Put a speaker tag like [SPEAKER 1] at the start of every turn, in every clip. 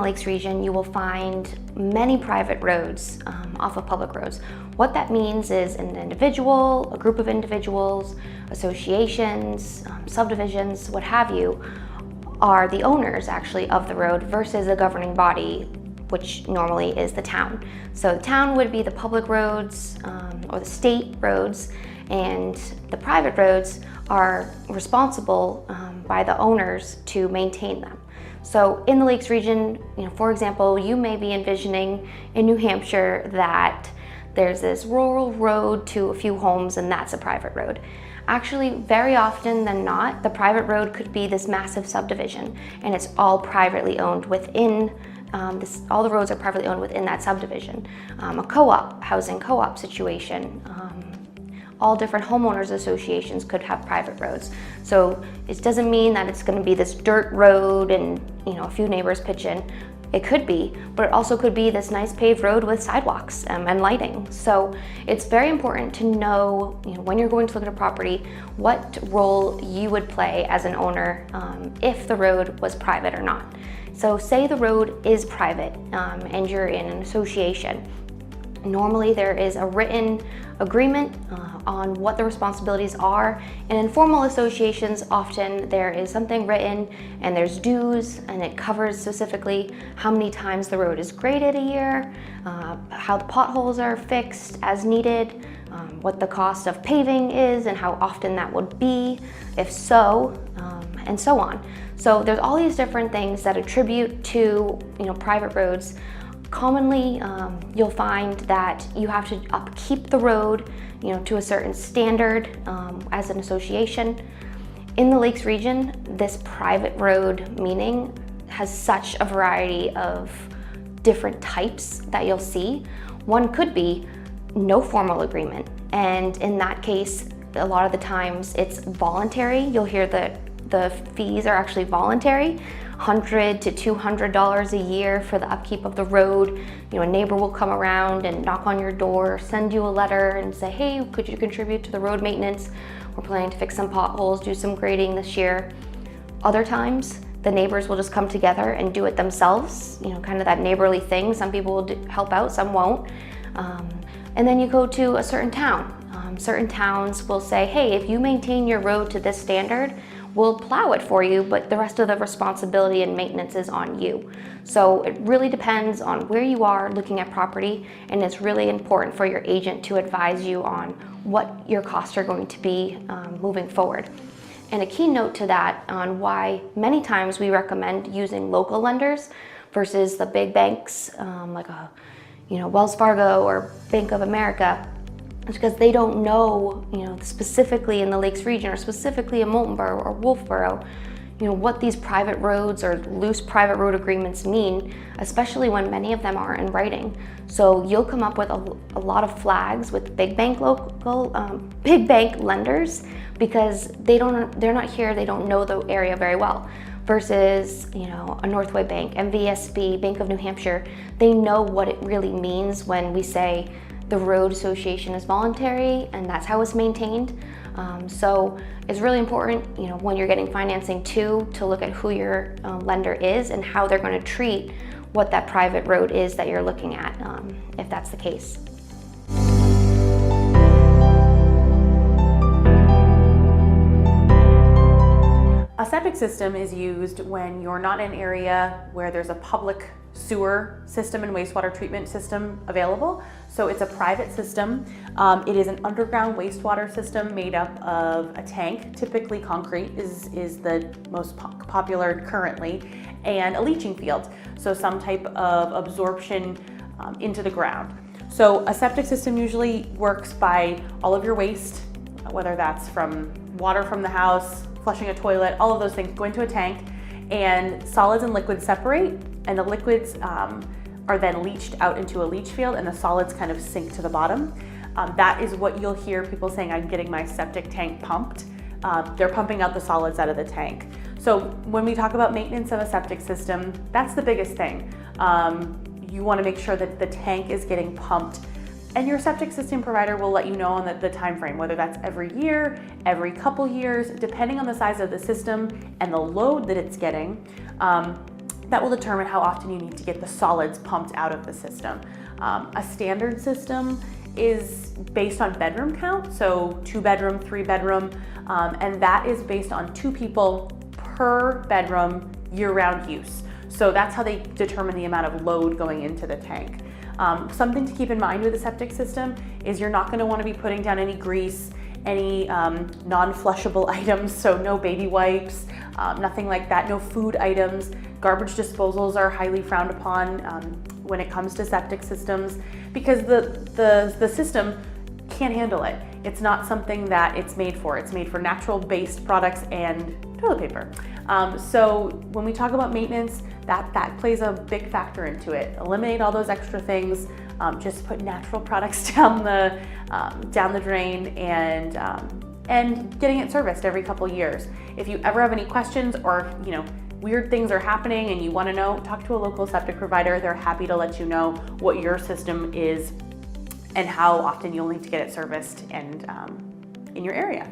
[SPEAKER 1] Lakes region, you will find many private roads off of public roads. What that means is an individual, a group of individuals, associations, subdivisions, what have you, are the owners actually of the road versus a governing body, which normally is the town. So the town would be the public roads or the state roads, and the private roads are responsible by the owners to maintain them. So in the Lakes region, for example, you may be envisioning in New Hampshire that there's this rural road to a few homes and that's a private road. Actually, very often than not, the private road could be this massive subdivision and it's all privately owned within all the roads are privately owned within that subdivision. A co-op, housing co-op situation. All different homeowners associations could have private roads. So it doesn't mean that it's going to be this dirt road and a few neighbors pitch in. It could be, but it also could be this nice paved road with sidewalks and lighting. So it's very important to know, when you're going to look at a property, what role you would play as an owner if the road was private or not. So say the road is private and you're in an association. Normally there is a written agreement on what the responsibilities are. In informal associations, often there is something written and there's dues, and it covers specifically how many times the road is graded a year, how the potholes are fixed as needed, what the cost of paving is and how often that would be, if so, and so on. So there's all these different things that attribute to private roads. Commonly, you'll find that you have to upkeep the road, to a certain standard as an association. In the Lakes region, this private road meaning has such a variety of different types that you'll see. One could be no formal agreement, and in that case, a lot of the times it's voluntary. You'll hear that the fees are actually voluntary. $100 to $200 a year for the upkeep of the road. A neighbor will come around and knock on your door, send you a letter and say, hey, could you contribute to the road maintenance? We're planning to fix some potholes, do some grading this year. Other times, the neighbors will just come together and do it themselves, kind of that neighborly thing. Some people will help out, some won't. And then you go to a certain town. Certain towns will say, hey, if you maintain your road to this standard, we'll plow it for you, but the rest of the responsibility and maintenance is on you. So it really depends on where you are looking at property, and it's really important for your agent to advise you on what your costs are going to be moving forward. And a key note to that on why many times we recommend using local lenders versus the big banks like Wells Fargo or Bank of America. It's because they don't know, specifically in the Lakes region or specifically in Moulton Borough or Wolfboro, what these private roads or loose private road agreements mean, especially when many of them are in writing. So you'll come up with a lot of flags with big bank lenders because they're not here, they don't know the area very well. Versus, a Northway Bank, MVSB, Bank of New Hampshire, they know what it really means when we say the road association is voluntary and that's how it's maintained. So it's really important, when you're getting financing to look at who your lender is and how they're going to treat what that private road is that you're looking at, if that's the case.
[SPEAKER 2] A septic system is used when you're not in an area where there's a public sewer system and wastewater treatment system available. So it's a private system. It is an underground wastewater system made up of a tank, typically concrete is the most popular currently, and a leaching field. So some type of absorption into the ground. So a septic system usually works by all of your waste, whether that's from water from the house, flushing a toilet, all of those things go into a tank, and solids and liquids separate, and the liquids are then leached out into a leach field, and the solids kind of sink to the bottom. That is what you'll hear people saying, I'm getting my septic tank pumped. They're pumping out the solids out of the tank. So when we talk about maintenance of a septic system, that's the biggest thing. You want to make sure that the tank is getting pumped, and your septic system provider will let you know on the time frame, whether that's every year, every couple years, depending on the size of the system and the load that it's getting. that will determine how often you need to get the solids pumped out of the system. A standard system is based on bedroom count, so 2-bedroom, 3-bedroom, and that is based on 2 people per bedroom year-round use. So that's how they determine the amount of load going into the tank. Something to keep in mind with a septic system is you're not going to want to be putting down any grease, any non-flushable items, so no baby wipes, nothing like that, no food items. Garbage disposals are highly frowned upon when it comes to septic systems because the system can't handle it. It's not something that it's made for. It's made for natural-based products and toilet paper. So when we talk about maintenance, that plays a big factor into it. Eliminate all those extra things. Just put natural products down the drain and getting it serviced every couple years. If you ever have any questions or weird things are happening and you want to know, talk to a local septic provider. They're happy to let you know what your system is and how often you'll need to get it serviced and in your area.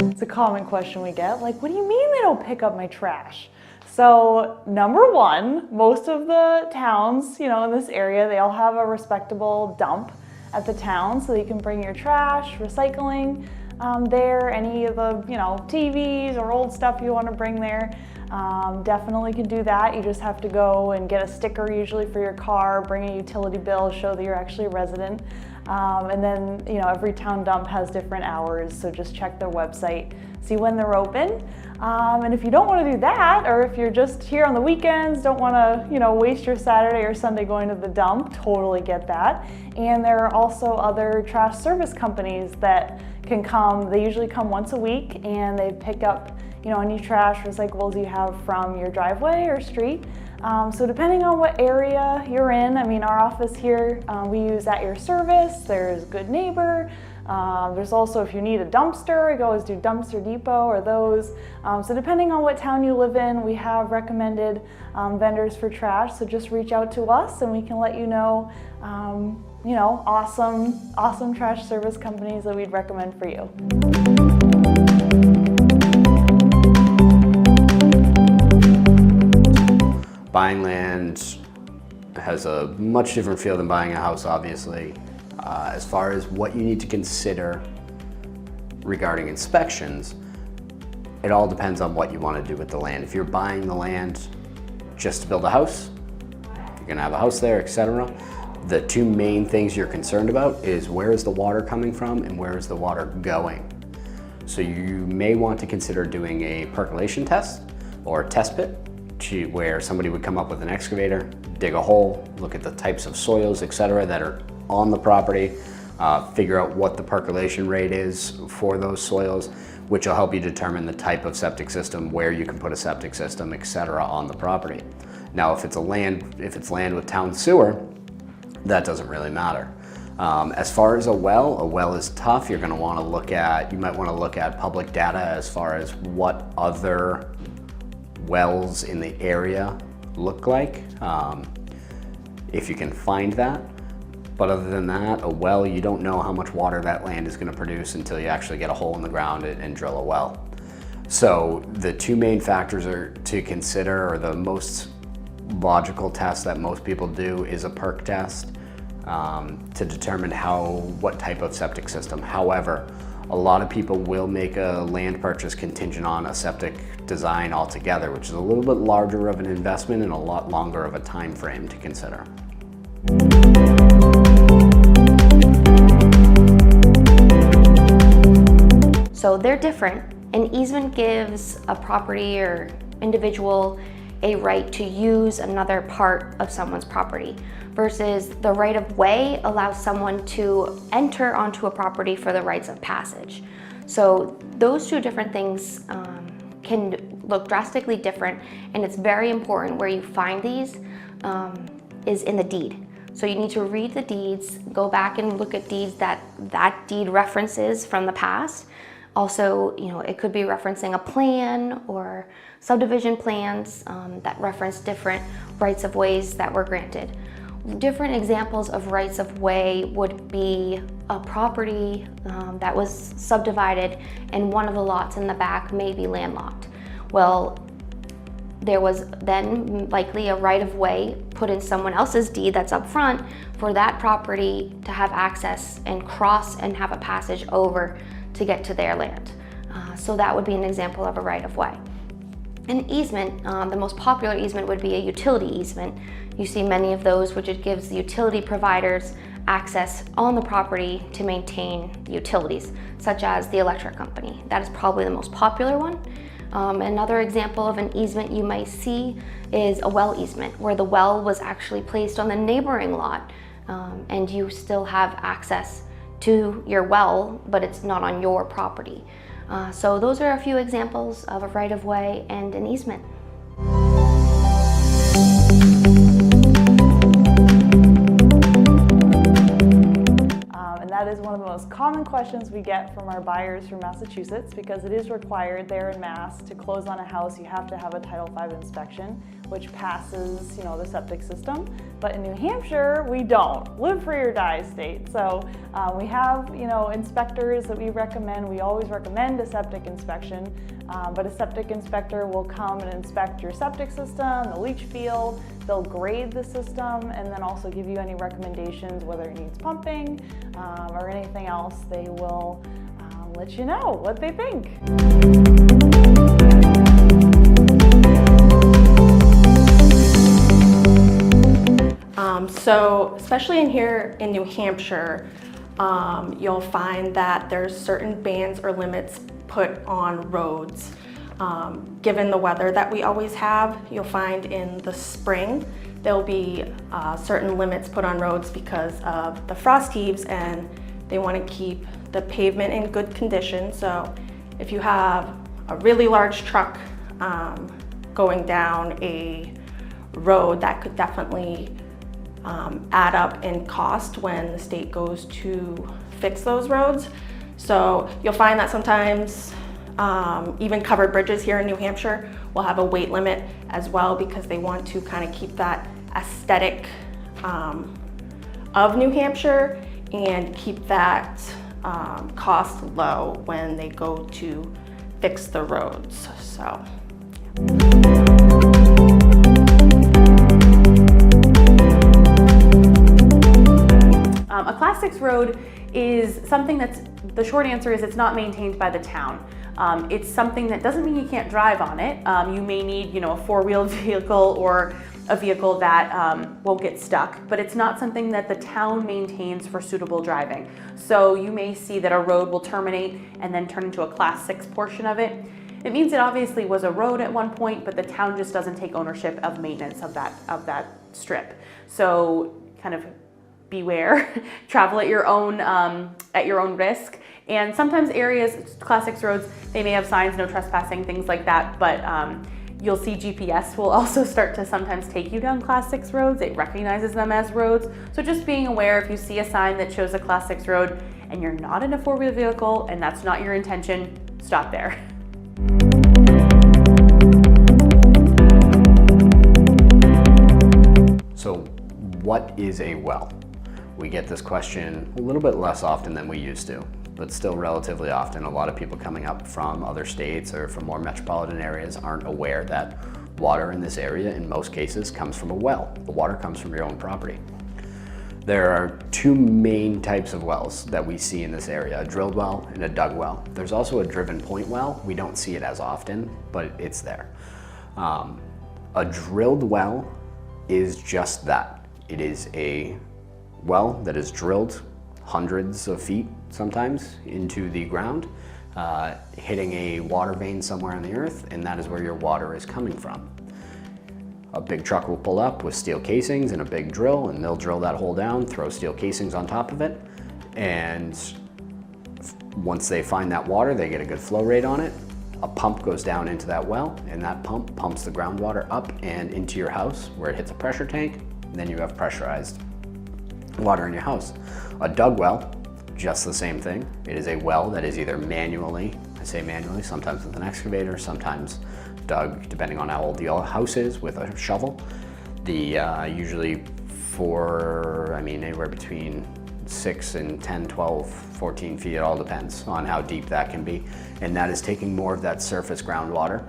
[SPEAKER 3] It's a common question we get, like, what do you mean they don't pick up my trash? So number one, most of the towns, in this area, they all have a respectable dump at the town, so you can bring your trash, recycling there, any of the, TVs or old stuff you want to bring there. Definitely can do that. You just have to go and get a sticker usually for your car, bring a utility bill, show that you're actually a resident. And then, every town dump has different hours, so just check their website, see when they're open. And if you don't want to do that, or if you're just here on the weekends, don't want to, waste your Saturday or Sunday going to the dump, totally get that. And there are also other trash service companies that can come. They usually come once a week and they pick up, any trash, recyclables you have from your driveway or street. So depending on what area you're in, our office here, we use At Your Service, there's Good Neighbor, there's also, if you need a dumpster, we always do Dumpster Depot or those. So depending on what town you live in, we have recommended vendors for trash, so just reach out to us and we can let you know, awesome trash service companies that we'd recommend for you.
[SPEAKER 4] Buying land has a much different feel than buying a house, obviously. As far as what you need to consider regarding inspections, it all depends on what you want to do with the land. If you're buying the land just to build a house, you're going to have a house there, etc. The 2 main things you're concerned about is where is the water coming from and where is the water going. So you may want to consider doing a percolation test or a test pit, where somebody would come up with an excavator, dig a hole, look at the types of soils, etc. that are on the property, figure out what the percolation rate is for those soils, which will help you determine the type of septic system, where you can put a septic system, etc. on the property. Now, if it's land with town sewer, that doesn't really matter. As far as a well is tough. You might want to look at public data as far as what other wells in the area look like, if you can find that. But other than that, a well, you don't know how much water that land is going to produce until you actually get a hole in the ground and drill a well. So the 2 main factors are to consider, or the most logical test that most people do, is a perk test to determine what type of septic system. However, a lot of people will make a land purchase contingent on a septic design altogether, which is a little bit larger of an investment and a lot longer of a time frame to consider.
[SPEAKER 1] So they're different. An easement gives a property or individual a right to use another part of someone's property, versus the right of way allows someone to enter onto a property for the rites of passage. So those 2 different things can look drastically different, and it's very important where you find these is in the deed. So you need to read the deeds, go back and look at deeds that deed references from the past. Also, it could be referencing a plan or subdivision plans that reference different rights of ways that were granted. Different examples of rights of way would be a property that was subdivided and one of the lots in the back may be landlocked. Well, there was then likely a right of way put in someone else's deed that's up front for that property to have access and cross and have a passage over to get to their land. So that would be an example of a right of way. An easement, the most popular easement would be a utility easement. You see many of those, which it gives the utility providers access on the property to maintain the utilities, such as the electric company. That is probably the most popular one. Another example of an easement you might see is a well easement, where the well was actually placed on the neighboring lot, and you still have access to your well, but it's not on your property. So those are a few examples of a right of way and an easement.
[SPEAKER 3] And that is one of the most common questions we get from our buyers from Massachusetts, because it is required there in Mass to close on a house. You have to have a Title V inspection, which passes, the septic system. But in New Hampshire, we don't. Live free or die state. So we have, inspectors that we recommend. We always recommend a septic inspection, but a septic inspector will come and inspect your septic system, the leach field. They'll grade the system and then also give you any recommendations, whether it needs pumping or anything else. They will let you know what they think.
[SPEAKER 5] So especially in here in New Hampshire, you'll find that there's certain bans or limits put on roads. Given the weather that we always have, you'll find in the spring there'll be certain limits put on roads because of the frost heaves, and they want to keep the pavement in good condition. So if you have a really large truck going down a road, that could definitely add up in cost when the state goes to fix those roads. So you'll find that sometimes even covered bridges here in New Hampshire will have a weight limit as well, because they want to kind of keep that aesthetic of New Hampshire and keep that cost low when they go to fix the roads. So.
[SPEAKER 2] A Class 6 road is something that's, the short answer is it's not maintained by the town. It's something that doesn't mean you can't drive on it. You may need, a four-wheeled vehicle or a vehicle that won't get stuck, but it's not something that the town maintains for suitable driving. So you may see that a road will terminate and then turn into a Class 6 portion of it. It means it obviously was a road at one point, but the town just doesn't take ownership of maintenance of that strip. So kind of beware, travel at your own risk. And sometimes areas, Class 6 roads, they may have signs, no trespassing, things like that, but you'll see GPS will also start to sometimes take you down Class 6 roads. It recognizes them as roads. So just being aware, if you see a sign that shows a Class 6 road and you're not in a four-wheel vehicle and that's not your intention, stop there.
[SPEAKER 4] So what is a well? We get this question a little bit less often than we used to, but still relatively often. A lot of people coming up from other states or from more metropolitan areas aren't aware that water in this area, in most cases, comes from a well. The water comes from your own property. There are two main types of wells that we see in this area, a drilled well and a dug well. There's also a driven point well. We don't see it as often, but it's there. A drilled well is just that. It is a well that is drilled hundreds of feet sometimes into the ground, hitting a water vein somewhere on the earth, and that is where your water is coming from. A big truck will pull up with steel casings and a big drill, and they'll drill that hole down, throw steel casings on top of it, and once they find that water, they get a good flow rate on it. A pump goes down into that well, and that pump pumps the groundwater up and into your house where it hits a pressure tank, and then you have pressurized water in your house. A dug well, just the same thing. It is a well that is either manually, I say manually, sometimes with an excavator, sometimes dug, depending on how old the house is, with a shovel. The usually for, I mean, anywhere between 6 and 10, 12, 14 feet. It all depends on how deep that can be. And that is taking more of that surface groundwater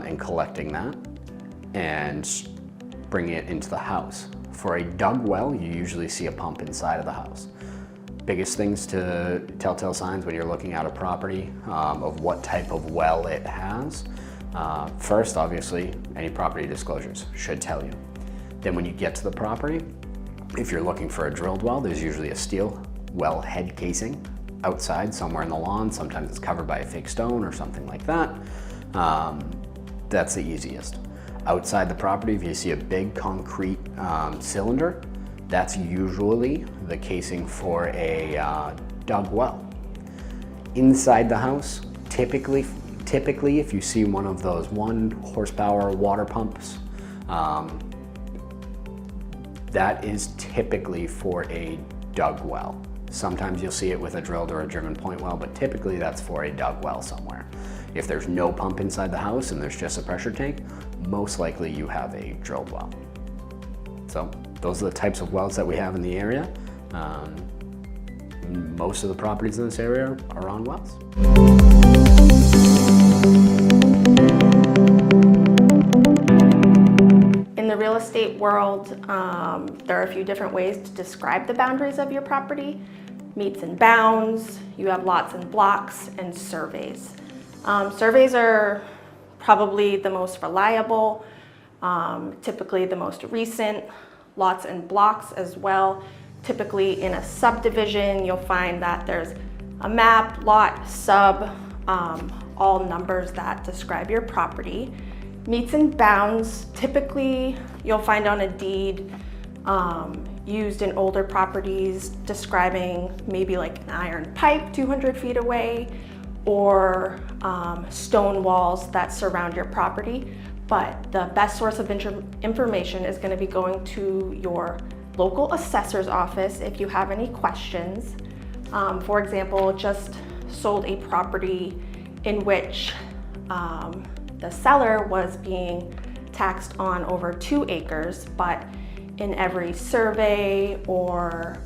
[SPEAKER 4] and collecting that and bringing it into the house. For a dug well, you usually see a pump inside of the house. Biggest things to telltale signs when you're looking at a property of what type of well it has. First, obviously, any property disclosures should tell you. Then when you get to the property, if you're looking for a drilled well, there's usually a steel well head casing outside somewhere in the lawn. Sometimes it's covered by a fake stone or something like that. That's the easiest. Outside the property, if you see a big concrete cylinder, that's usually the casing for a dug well. Inside the house, typically if you see one of those 1 horsepower water pumps, that is typically for a dug well. Sometimes you'll see it with a drilled or a driven point well, but typically that's for a dug well somewhere. If there's no pump inside the house and there's just a pressure tank, most likely you have a drilled well. So those are the types of wells that we have in the area. Most of the properties in this area are on wells.
[SPEAKER 5] In the real estate world, there are a few different ways to describe the boundaries of your property. Meets and bounds, you have lots and blocks, and surveys. Surveys are probably the most reliable, typically the most recent. Lots and blocks as well. Typically in a subdivision, you'll find that there's a map, lot, sub, all numbers that describe your property. Meets and bounds, typically you'll find on a deed used in older properties describing maybe like an iron pipe 200 feet away or stone walls that surround your property. But the best source of information is going to be going to your local assessor's office if you have any questions. For example, just sold a property in which the seller was being taxed on over 2 acres, but in every survey or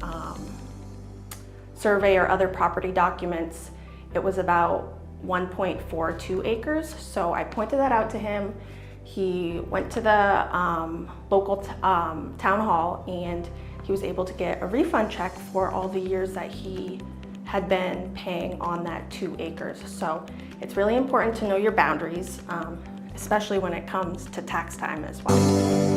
[SPEAKER 5] other property documents, it was about 1.42 acres. So I pointed that out to him. He went to the local town hall and he was able to get a refund check for all the years that he had been paying on that 2 acres. So it's really important to know your boundaries, especially when it comes to tax time as well.